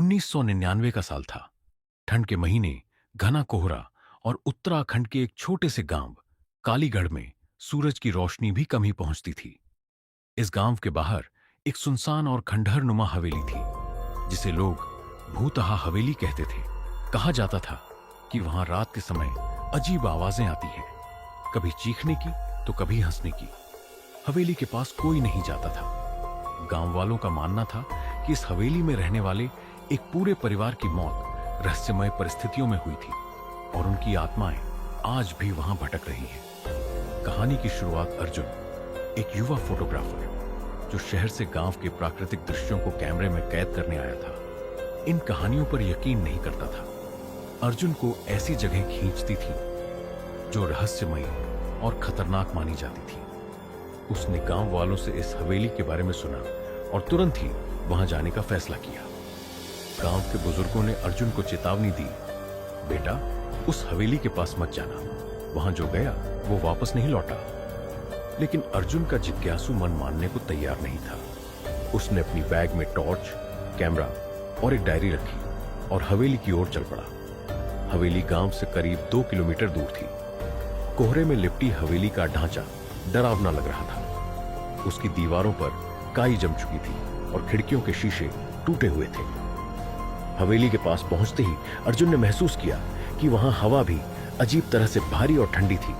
1999 का साल था। ठंड के महीने, घना कोहरा और उत्तराखंड के एक छोटे से गांव कालीगढ़ में सूरज की रोशनी भी कम ही पहुंचती थी। इस गांव के बाहर एक सुनसान और खंडहर नुमा हवेली थी, जिसे लोग भूतहा हवेली कहते थे। कहा जाता था कि वहां रात के समय अजीब आवाजें आती हैं, कभी चीखने की तो कभी हंसने की। हवेली के पास कोई नहीं जाता था। गांव वालों का मानना था कि इस हवेली में रहने वाले एक पूरे परिवार की मौत रहस्यमय परिस्थितियों में हुई थी और उनकी आत्माएं आज भी वहां भटक रही हैं। कहानी की शुरुआत अर्जुन, एक युवा फोटोग्राफर जो शहर से गांव के प्राकृतिक दृश्यों को कैमरे में कैद करने आया था, इन कहानियों पर यकीन नहीं करता था। अर्जुन को ऐसी जगह खींचती थी जो रहस्यमयी और खतरनाक मानी जाती थी। उसने गांव वालों से इस हवेली के बारे में सुना और तुरंत ही वहां जाने का फैसला किया। गांव के बुजुर्गों ने अर्जुन को चेतावनी दी, बेटा उस हवेली के पास मत जाना, वहां जो गया वो वापस नहीं लौटा। लेकिन अर्जुन का जिज्ञासु मन मानने को तैयार नहीं था। उसने अपनी बैग में टॉर्च, कैमरा और एक डायरी रखी और हवेली की ओर चल पड़ा। हवेली गांव से करीब 2 किलोमीटर दूर थी। कोहरे में लिपटी हवेली का ढांचा डरावना लग रहा था। उसकी दीवारों पर काई जम चुकी थी और खिड़कियों के शीशे टूटे हुए थे। हवेली के पास पहुंचते ही अर्जुन ने महसूस किया कि वहां हवा भी अजीब तरह से भारी और ठंडी थी।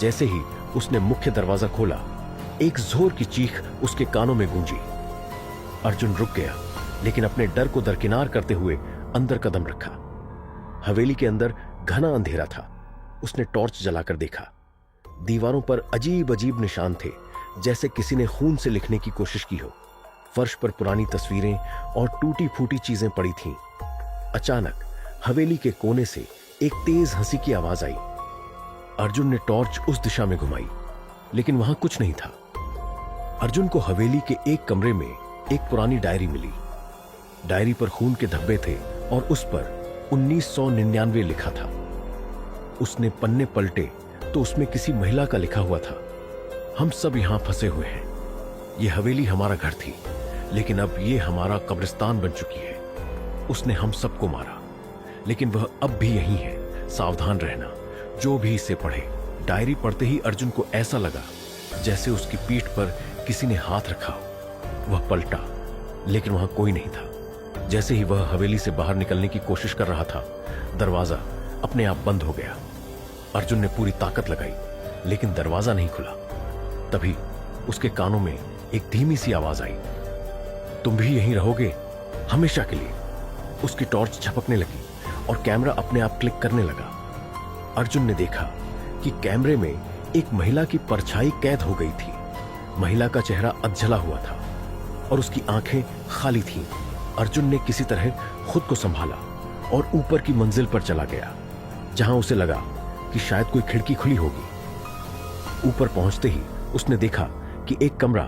जैसे ही उसने मुख्य दरवाजा खोला, एक जोर की चीख उसके कानों में गूंजी। अर्जुन रुक गया, लेकिन अपने डर को दरकिनार करते हुए अंदर कदम रखा। हवेली के अंदर घना अंधेरा था। उसने टॉर्च जलाकर देखा। दीवारों पर अजीब अजीब निशान थे, जैसे किसी ने खून से लिखने की कोशिश की हो। फर्श पर पुरानी तस्वीरें और टूटी फूटी चीजें पड़ी थीं। अचानक हवेली के कोने से एक तेज हंसी की आवाज आई। अर्जुन ने टॉर्च उस दिशा में घुमाई, लेकिन वहां कुछ नहीं था। अर्जुन को हवेली के एक कमरे में एक पुरानी डायरी मिली। डायरी पर खून के धब्बे थे और उस पर 1999 लिखा था। उसने पन्ने पलटे तो उसमें किसी महिला का लिखा हुआ था, हम सब यहां फंसे हुए हैं। यह हवेली हमारा घर थी, लेकिन अब यह हमारा कब्रिस्तान बन चुकी है। उसने हम सबको मारा, लेकिन वह अब भी यहीं है। सावधान रहना। जो भी इसे पढ़े। डायरी पढ़ते ही अर्जुन को ऐसा लगा जैसे उसकी पीठ पर किसी ने हाथ रखा हो। वह पलटा, लेकिन वहां कोई नहीं था। जैसे ही वह हवेली से बाहर निकलने की कोशिश कर रहा था, दरवाजा अपने आप बंद हो गया। अर्जुन ने पूरी ताकत लगाई, लेकिन दरवाजा नहीं खुला। तभी उसके कानों में एक धीमी सी आवाज आई, तुम भी यहीं रहोगे हमेशा के लिए। उसकी टॉर्च झपकने लगी और कैमरा अपने आप क्लिक करने लगा। अर्जुन ने देखा कि कैमरे में एक महिला की परछाई कैद हो गई थी। महिला का चेहरा अधजला हुआ था और उसकी आंखें खाली थीं। अर्जुन ने किसी तरह खुद को संभाला और ऊपर की मंजिल पर चला गया, जहां उसे लगा कि शायद कोई खिड़की खुली होगी। ऊपर पहुंचते ही उसने देखा कि एक कमरा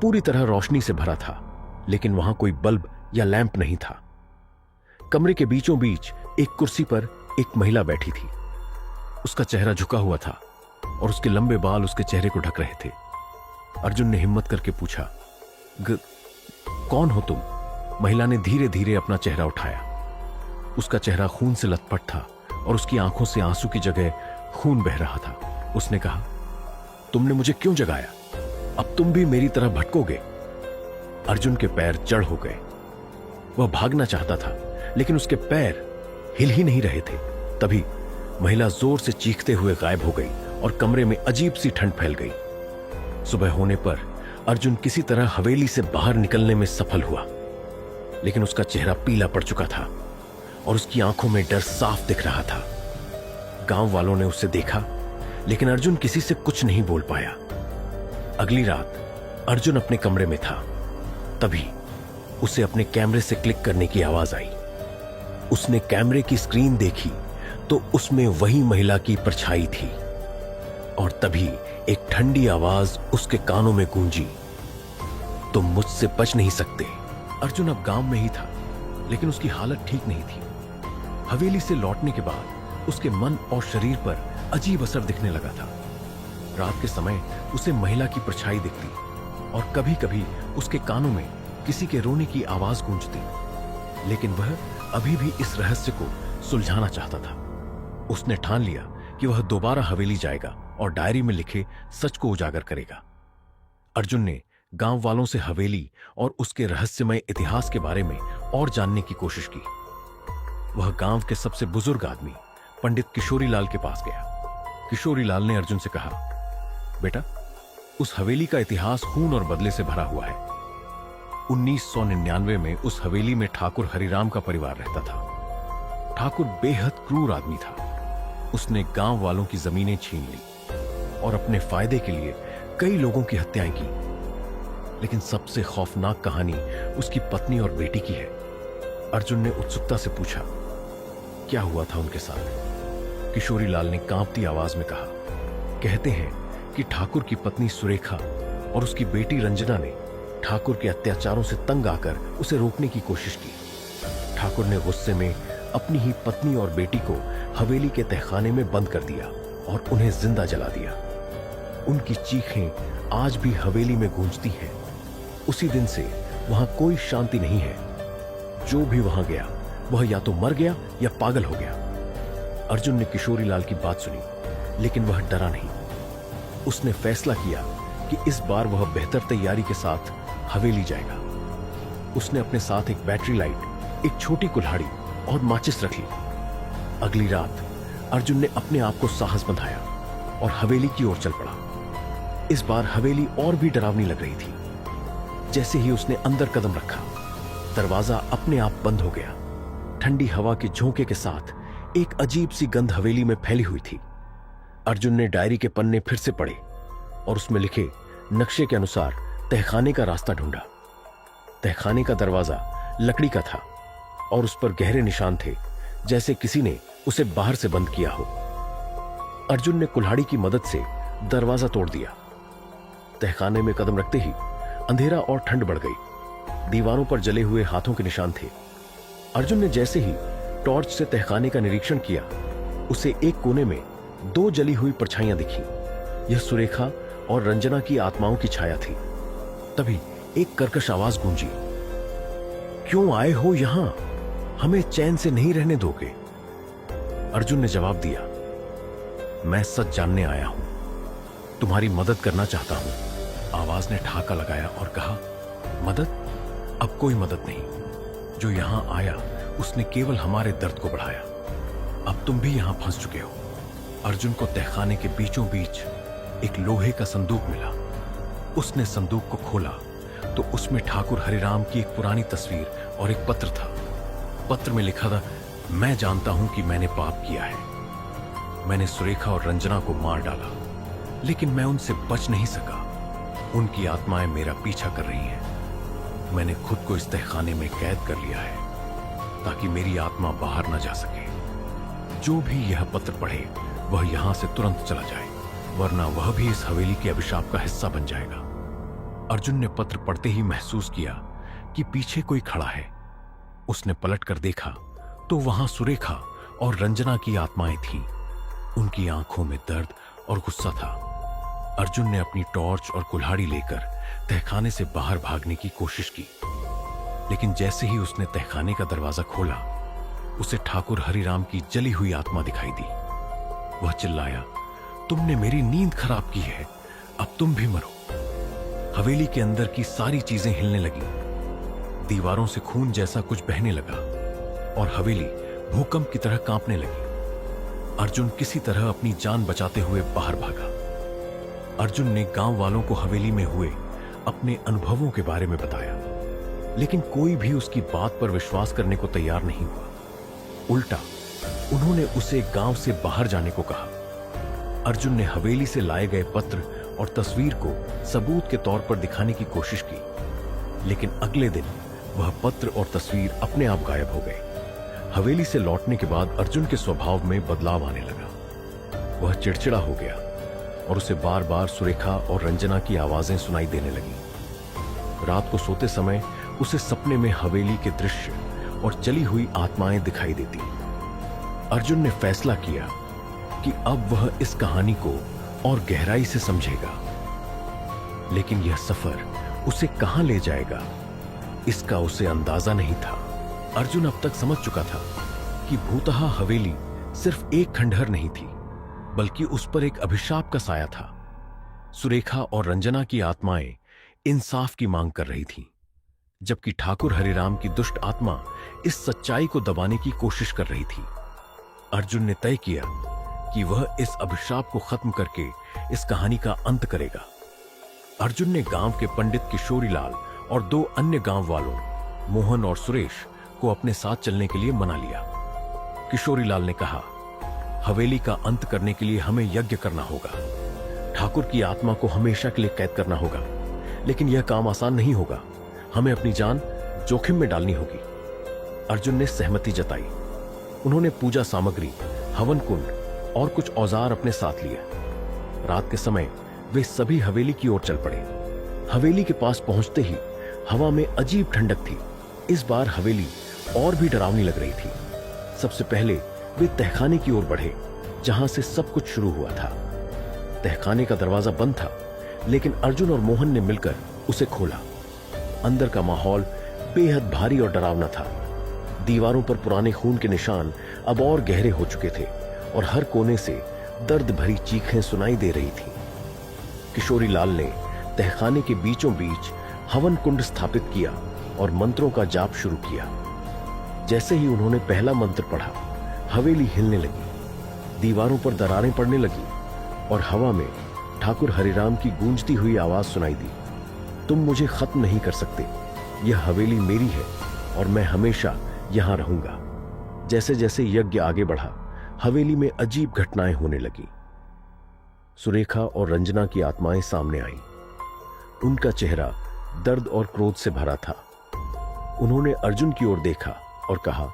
पूरी तरह रोशनी से भरा था, लेकिन वहां कोई बल्ब या लैंप नहीं था। कमरे के बीचों बीच एक कुर्सी पर एक महिला बैठी थी। उसका चेहरा झुका हुआ था और उसके लंबे बाल उसके चेहरे को ढक रहे थे। अर्जुन ने हिम्मत करके पूछा, कौन हो तुम? महिला ने धीरे धीरे अपना चेहरा उठाया। उसका चेहरा खून से लथपथ था और उसकी आंखों से आंसू की जगह खून बह रहा था। उसने कहा, तुमने मुझे क्यों जगाया? अब तुम भी मेरी तरह भटकोगे। अर्जुन के पैर जड़ हो गए। वह भागना चाहता था, लेकिन उसके पैर हिल ही नहीं रहे थे। तभी महिला जोर से चीखते हुए गायब हो गई और कमरे में अजीब सी ठंड फैल गई। सुबह होने पर अर्जुन किसी तरह हवेली से बाहर निकलने में सफल हुआ, लेकिन उसका चेहरा पीला पड़ चुका था और उसकी आंखों में डर साफ दिख रहा था। गांव वालों ने उसे देखा, लेकिन अर्जुन किसी से कुछ नहीं बोल पाया। अगली रात अर्जुन अपने कमरे में था। तभी उसे अपने कैमरे से क्लिक करने की आवाज आई। उसने कैमरे की स्क्रीन देखी तो उसमें वही महिला की परछाई थी और तभी एक ठंडी आवाज उसके कानों में गूंजी, तुम मुझसे बच नहीं सकते। अर्जुन अब गांव में ही था, लेकिन उसकी हालत ठीक नहीं थी। हवेली से लौटने के बाद उसके मन और शरीर पर अजीब असर दिखने लगा था। रात के समय उसे महिला की परछाई दिखती और कभी कभी उसके कानों में किसी के रोने की आवाज गूंजती। लेकिन वह अभी भी इस रहस्य को सुलझाना चाहता था। उसने ठान लिया कि वह दोबारा हवेली जाएगा और डायरी में लिखे सच को उजागर करेगा। अर्जुन ने गांव वालों से हवेली और उसके रहस्यमय इतिहास के बारे में और जानने की कोशिश की। वह गांव के सबसे बुजुर्ग आदमी पंडित किशोरीलाल के पास गया। किशोरीलाल ने अर्जुन से कहा, बेटा, उस हवेली का इतिहास खून और बदले से भरा हुआ है। 1999 में उस हवेली में ठाकुर हरिराम का परिवार रहता था। ठाकुर बेहद क्रूर आदमी था। उसने गांव वालों की जमीनें छीन ली और अपने फायदे के लिए कई लोगों की हत्याएं की। लेकिन सबसे खौफनाक कहानी उसकी पत्नी और बेटी की है। अर्जुन ने उत्सुकता से पूछा, क्या हुआ था उनके साथ? किशोरीलाल ने कांपती आवाज में कहा, कहते हैं कि ठाकुर की पत्नी सुरेखा और उसकी बेटी रंजना ने ठाकुर के अत्याचारों से तंग आकर उसे रोकने की कोशिश की। ठाकुर ने गुस्से में अपनी ही पत्नी और बेटी को हवेली के तहखाने में बंद कर दिया और उन्हें जिंदा जला दिया। उनकी चीखें आज भी हवेली में गूंजती हैं। उसी दिन से वहां कोई शांति नहीं है। जो भी वहां गया वह या तो मर गया या पागल हो गया। अर्जुन ने किशोरीलाल की बात सुनी, लेकिन वह डरा नहीं। उसने फैसला किया कि इस बार वह बेहतर तैयारी के साथ हवेली जाएगा। उसने अपने साथ एक बैटरी लाइट, एक छोटी कुल्हाड़ी और माचिस रख ली। अगली रात अर्जुन ने अपने आप को साहस बंधाया और हवेली की ओर चल पड़ा। इस बार हवेली और भी डरावनी लग रही थी। जैसे ही उसने अंदर कदम रखा, दरवाजा अपने आप बंद हो गया। ठंडी हवा के झोंके के साथ एक अजीब सी गंध हवेली में फैली हुई थी। अर्जुन ने डायरी के पन्ने फिर से पढ़े और उसमें लिखे नक्शे के अनुसार तहखाने का रास्ता ढूंढा। तहखाने का दरवाजा लकड़ी का था और उस पर गहरे निशान थे, जैसे किसी ने उसे बाहर से बंद किया हो। अर्जुन ने कुल्हाड़ी की मदद से दरवाजा तोड़ दिया। तहखाने में कदम रखते ही अंधेरा और ठंड बढ़ गई। दीवारों पर जले हुए हाथों के निशान थे। अर्जुन ने जैसे ही टॉर्च से तहखाने का निरीक्षण किया, उसे एक कोने में 2 जली हुई परछाइयां दिखी। यह सुरेखा और रंजना की आत्माओं की छाया थी। तभी एक कर्कश आवाज गूंजी, क्यों आए हो यहां? हमें चैन से नहीं रहने दोगे? अर्जुन ने जवाब दिया, मैं सच जानने आया हूं, तुम्हारी मदद करना चाहता हूं। आवाज ने ठहाका लगाया और कहा, मदद? अब कोई मदद नहीं। जो यहां आया उसने केवल हमारे दर्द को बढ़ाया। अब तुम भी यहां फंस चुके हो। अर्जुन को तहखाने के बीचों बीच एक लोहे का संदूक मिला। उसने संदूक को खोला तो उसमें ठाकुर हरिराम की एक पुरानी तस्वीर और एक पत्र था। पत्र में लिखा था, मैं जानता हूं कि मैंने पाप किया है। मैंने सुरेखा और रंजना को मार डाला, लेकिन मैं उनसे बच नहीं सका। उनकी आत्माएं मेरा पीछा कर रही हैं। मैंने खुद को इस तहखाने में कैद कर लिया है ताकि मेरी आत्मा बाहर न जा सके। जो भी यह पत्र पढ़े वह यहां से तुरंत चला जाए, वरना वह भी इस हवेली के अभिशाप का हिस्सा बन जाएगा। अर्जुन ने पत्र पढ़ते ही महसूस किया कि पीछे कोई खड़ा है। उसने पलटकर देखा तो वहां सुरेखा और रंजना की आत्माएं थीं। उनकी आंखों में दर्द और गुस्सा था। अर्जुन ने अपनी टॉर्च और कुल्हाड़ी लेकर तहखाने से बाहर भागने की कोशिश की, लेकिन जैसे ही उसने तहखाने का दरवाजा खोला, उसे ठाकुर हरिराम की जली हुई आत्मा दिखाई दी। वह चिल्लाया, तुमने मेरी नींद खराब की है, अब तुम भी मरो। हवेली के अंदर की सारी चीजें हिलने लगी। दीवारों से खून जैसा कुछ बहने लगा और हवेली भूकंप की तरह कांपने लगी। अर्जुन किसी तरह अपनी जान बचाते हुए बाहर भागा। अर्जुन ने गांव वालों को हवेली में हुए अपने अनुभवों के बारे में बताया, लेकिन कोई भी उसकी बात पर विश्वास करने को तैयार नहीं हुआ। उल्टा उन्होंने उसे गांव से बाहर जाने को कहा। अर्जुन ने हवेली से लाए गए पत्र और तस्वीर को सबूत के तौर पर दिखाने की कोशिश की, लेकिन अगले दिन वह पत्र और तस्वीर अपने आप गायब हो गए। हवेली से लौटने के बाद अर्जुन के स्वभाव में बदलाव आने लगा। वह चिड़चिड़ा हो गया और उसे बार बार सुरेखा और रंजना की आवाजें सुनाई देने लगी। रात को सोते समय उसे सपने में हवेली के दृश्य और जली हुई आत्माएं दिखाई देती। अर्जुन ने फैसला किया कि अब वह इस कहानी को और गहराई से समझेगा, लेकिन यह सफर उसे कहां ले जाएगा, इसका उसे अंदाजा नहीं था। अर्जुन अब तक समझ चुका था कि भूतहा हवेली सिर्फ एक खंडहर नहीं थी, बल्कि उस पर एक अभिशाप का साया था। सुरेखा और रंजना की आत्माएं इंसाफ की मांग कर रही थीं, जबकि ठाकुर हरिराम की दुष्ट आत्मा इस सच्चाई को दबाने की कोशिश कर रही थी। अर्जुन ने तय किया कि वह इस अभिशाप को खत्म करके इस कहानी का अंत करेगा। अर्जुन ने गांव के पंडित किशोरीलाल और 2 अन्य गांव वालों मोहन और सुरेश को अपने साथ चलने के लिए मना लिया। किशोरीलाल ने कहा, हवेली का अंत करने के लिए हमें यज्ञ करना होगा। ठाकुर की आत्मा को हमेशा के लिए कैद करना होगा, लेकिन यह काम आसान नहीं होगा। हमें अपनी जान जोखिम में डालनी होगी। अर्जुन ने सहमति जताई। उन्होंने पूजा सामग्री, हवन कुंड और कुछ औजार अपने साथ लिए। रात के समय वे सभी हवेली की ओर चल पड़े। हवेली के पास पहुंचते ही हवा में अजीब ठंडक थी। इस बार हवेली और भी डरावनी लग रही थी। सबसे पहले वे तहखाने की ओर बढ़े, जहां से सब कुछ शुरू हुआ था। तहखाने का दरवाजा बंद था, लेकिन अर्जुन और मोहन ने मिलकर उसे खोला। अंदर का माहौल बेहद भारी और डरावना था। दीवारों पर पुराने खून के निशान अब और गहरे हो चुके थे और हर कोने से दर्द भरी चीखें सुनाई दे रही थीं। किशोरीलाल ने तहखाने के बीचों बीच हवन कुंड स्थापित किया और मंत्रों का जाप शुरू किया। जैसे ही उन्होंने पहला मंत्र पढ़ा, हवेली हिलने लगी, दीवारों पर दरारें पड़ने लगी और हवा में ठाकुर हरिराम की गूंजती हुई आवाज सुनाई दी, तुम मुझे खत्म नहीं कर सकते। यह हवेली मेरी है और मैं हमेशा यहां रहूंगा। जैसे जैसे यज्ञ आगे बढ़ा, हवेली में अजीब घटनाएं होने लगी। सुरेखा और रंजना की आत्माएं सामने आईं। उनका चेहरा दर्द और क्रोध से भरा था। उन्होंने अर्जुन की ओर देखा और कहा,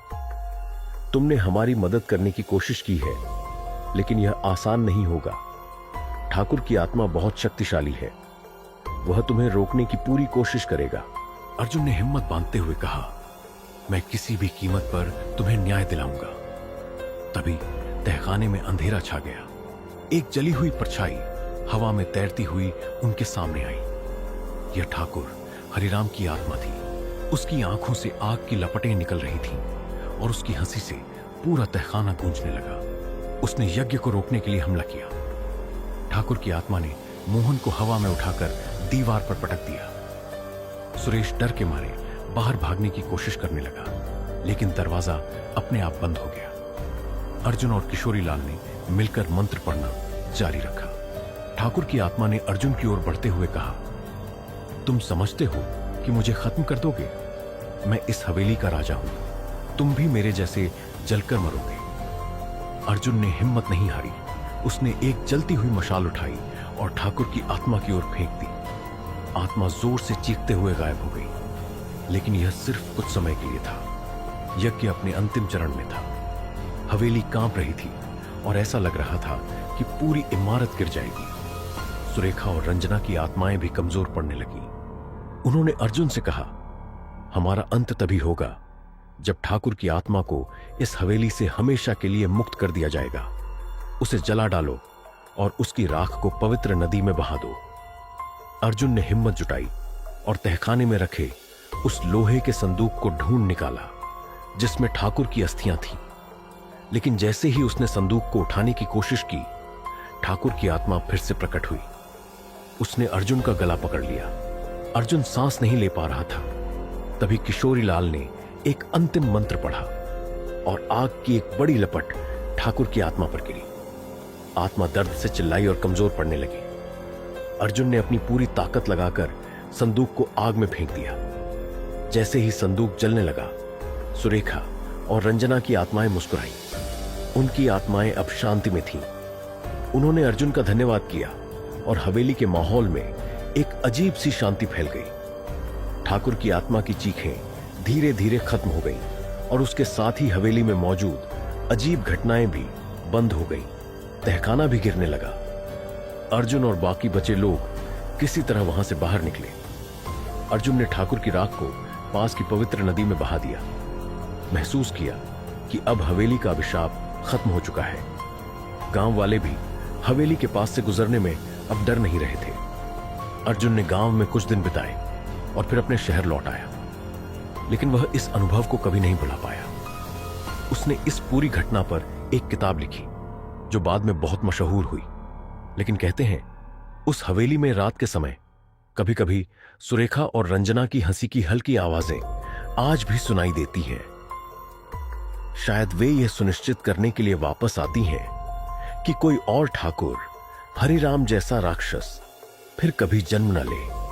तुमने हमारी मदद करने की कोशिश की है, लेकिन यह आसान नहीं होगा। ठाकुर की आत्मा बहुत शक्तिशाली है, वह तुम्हें रोकने की पूरी कोशिश करेगा। अर्जुन ने हिम्मत बांधते हुए कहा, मैं किसी भी कीमत पर तुम्हें न्याय दिलाऊंगा। तभी तहखाने में अंधेरा छा गया। एक जली हुई परछाई हवा में तैरती हुई उनके सामने आई। यह ठाकुर हरिराम की आत्मा थी। उसकी आंखों से आग की लपटें निकल रही थीं और उसकी हंसी से पूरा तहखाना गूंजने लगा। उसने यज्ञ को रोकने के लिए हमला किया। ठाकुर की आत्मा ने मोहन को हवा में उठाकर दीवार पर पटक दिया। सुरेश डर के मारे बाहर भागने की कोशिश करने लगा, लेकिन दरवाजा अपने आप बंद हो गया। अर्जुन और किशोरीलाल ने मिलकर मंत्र पढ़ना जारी रखा। ठाकुर की आत्मा ने अर्जुन की ओर बढ़ते हुए कहा, तुम समझते हो कि मुझे खत्म कर दोगे? मैं इस हवेली का राजा हूं, तुम भी मेरे जैसे जलकर मरोगे। अर्जुन ने हिम्मत नहीं हारी। उसने एक जलती हुई मशाल उठाई और ठाकुर की आत्मा की ओर फेंक दी। आत्मा जोर से चीखते हुए गायब हो गई, लेकिन यह सिर्फ कुछ समय के लिए था। यज्ञ अपने अंतिम चरण में था। हवेली कांप रही थी और ऐसा लग रहा था कि पूरी इमारत गिर जाएगी। सुरेखा और रंजना की आत्माएं भी कमजोर पड़ने लगी। उन्होंने अर्जुन से कहा, हमारा अंत तभी होगा जब ठाकुर की आत्मा को इस हवेली से हमेशा के लिए मुक्त कर दिया जाएगा। उसे जला डालो और उसकी राख को पवित्र नदी में बहा दो। अर्जुन ने हिम्मत जुटाई और तहखाने में रखे उस लोहे के संदूक को ढूंढ निकाला जिसमें ठाकुर की अस्थियां थीं। लेकिन जैसे ही उसने संदूक को उठाने की कोशिश की, ठाकुर की आत्मा फिर से प्रकट हुई। उसने अर्जुन का गला पकड़ लिया। अर्जुन सांस नहीं ले पा रहा था। तभी किशोरीलाल ने एक अंतिम मंत्र पढ़ा और आग की एक बड़ी लपट ठाकुर की आत्मा पर गिरी। आत्मा दर्द से चिल्लाई और कमजोर पड़ने लगी। अर्जुन ने अपनी पूरी ताकत लगाकर संदूक को आग में फेंक दिया। जैसे ही संदूक जलने लगा, सुरेखा और रंजना की आत्माएं मुस्कुराईं। उनकी आत्माएं अब शांति में थीं। उन्होंने अर्जुन का धन्यवाद किया और हवेली के माहौल में एक अजीब सी शांति फैल गई। ठाकुर की आत्मा की चीखें धीरे धीरे खत्म हो गईं और उसके साथ ही हवेली में मौजूद अजीब घटनाएं भी बंद हो गईं। तहखाना भी गिरने लगा। अर्जुन और बाकी बचे लोग किसी तरह वहां से बाहर निकले। अर्जुन ने ठाकुर की राख को पास की पवित्र नदी में बहा दिया। महसूस किया कि अब हवेली का अभिशाप खत्म हो चुका है। गांव वाले भी हवेली के पास से गुजरने में अब डर नहीं रहे थे। अर्जुन ने गांव में कुछ दिन बिताए और फिर अपने शहर लौट आया। लेकिन वह इस अनुभव को कभी नहीं भुला पाया। उसने इस पूरी घटना पर एक किताब लिखी जो बाद में बहुत मशहूर हुई। लेकिन कहते हैं उस हवेली में रात के समय कभी कभी सुरेखा और रंजना की हंसी की हल्की आवाजें आज भी सुनाई देती हैं। शायद वे यह सुनिश्चित करने के लिए वापस आती हैं कि कोई और ठाकुर हरिराम जैसा राक्षस फिर कभी जन्म न ले।